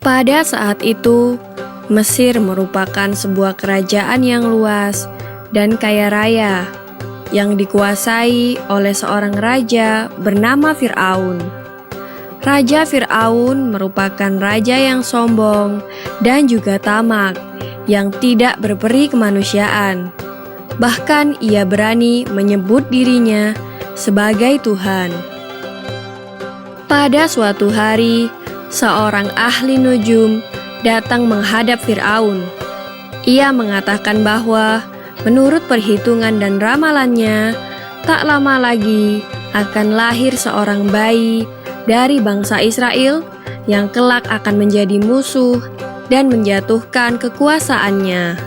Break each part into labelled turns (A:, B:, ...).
A: Pada saat itu, Mesir merupakan sebuah kerajaan yang luas dan kaya raya yang dikuasai oleh seorang raja bernama Fir'aun. Raja Fir'aun merupakan raja yang sombong dan juga tamak, yang tidak berperi kemanusiaan. Bahkan ia berani menyebut dirinya sebagai Tuhan. Pada suatu hari, seorang ahli nujum datang menghadap Fir'aun. Ia mengatakan bahwa menurut perhitungan dan ramalannya, tak lama lagi akan lahir seorang bayi dari bangsa Israel yang kelak akan menjadi musuh dan menjatuhkan kekuasaannya.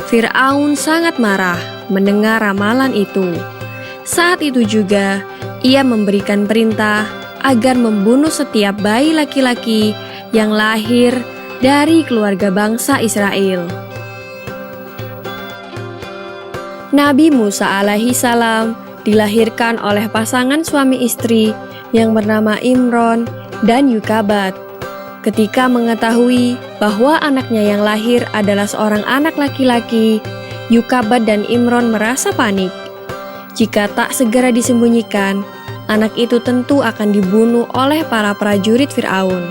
A: Fir'aun sangat marah mendengar ramalan itu. Saat itu juga, ia memberikan perintah agar membunuh setiap bayi laki-laki yang lahir dari keluarga bangsa Israel. Nabi Musa alaihi salam dilahirkan oleh pasangan suami istri yang bernama Imron dan Yukabat. Ketika mengetahui bahwa anaknya yang lahir adalah seorang anak laki-laki, Yukabat dan Imron merasa panik. Jika tak segera disembunyikan, anak itu tentu akan dibunuh oleh para prajurit Fir'aun.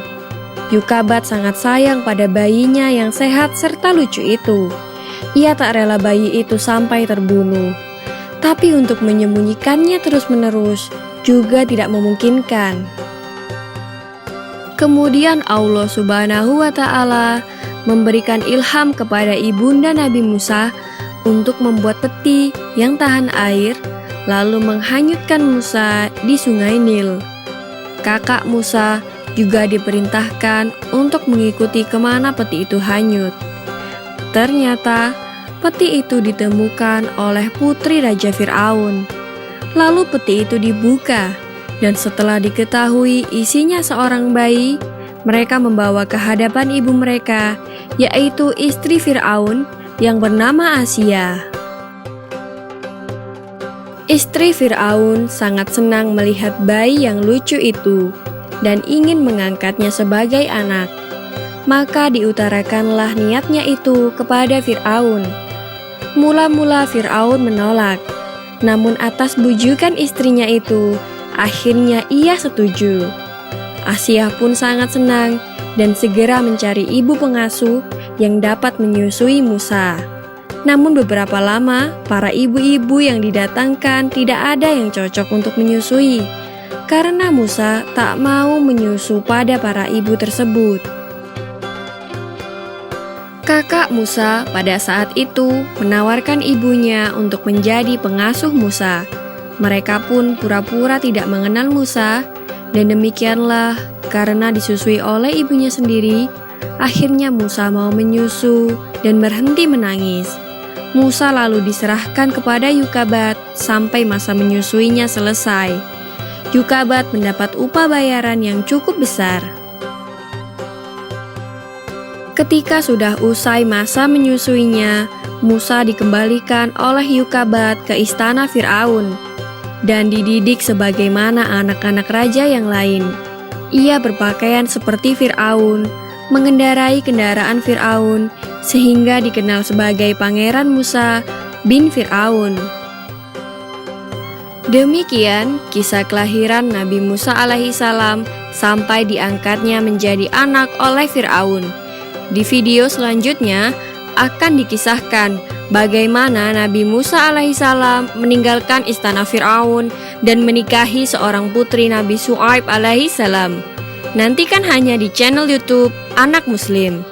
A: Yukabat sangat sayang pada bayinya yang sehat serta lucu itu. Ia tak rela bayi itu sampai terbunuh. Tapi untuk menyembunyikannya terus-menerus juga tidak memungkinkan. Kemudian Allah Subhanahu wa Ta'ala memberikan ilham kepada ibunda Nabi Musa untuk membuat peti yang tahan air, lalu menghanyutkan Musa di sungai Nil. Kakak Musa juga diperintahkan untuk mengikuti kemana peti itu hanyut. Ternyata peti itu ditemukan oleh putri Raja Fir'aun. Lalu peti itu dibuka, dan setelah diketahui isinya seorang bayi, mereka membawa ke hadapan ibu mereka, yaitu istri Fir'aun yang bernama Asia. Istri Fir'aun sangat senang melihat bayi yang lucu itu dan ingin mengangkatnya sebagai anak. Maka diutarakanlah niatnya itu kepada Fir'aun. Mula-mula Fir'aun menolak, namun atas bujukan istrinya itu, akhirnya ia setuju. Asia pun sangat senang dan segera mencari ibu pengasuh yang dapat menyusui Musa. Namun beberapa lama, para ibu-ibu yang didatangkan tidak ada yang cocok untuk menyusui, karena Musa tak mau menyusu pada para ibu tersebut. Kakak Musa pada saat itu menawarkan ibunya untuk menjadi pengasuh Musa. Mereka pun pura-pura tidak mengenal Musa, dan demikianlah karena disusui oleh ibunya sendiri, akhirnya Musa mau menyusu dan berhenti menangis. Musa lalu diserahkan kepada Yukabat sampai masa menyusuinya selesai. Yukabat mendapat upah bayaran yang cukup besar. Ketika sudah usai masa menyusuinya, Musa dikembalikan oleh Yukabat ke istana Fir'aun dan dididik sebagaimana anak-anak raja yang lain. Ia berpakaian seperti Fir'aun, mengendarai kendaraan Fir'aun, sehingga dikenal sebagai Pangeran Musa bin Fir'aun. Demikian kisah kelahiran Nabi Musa alaihi salam sampai diangkatnya menjadi anak oleh Fir'aun. Di video selanjutnya akan dikisahkan bagaimana Nabi Musa alaihissalam meninggalkan istana Fir'aun dan menikahi seorang putri Nabi Syuaib alaihissalam. Nantikan hanya di channel YouTube Anak Muslim.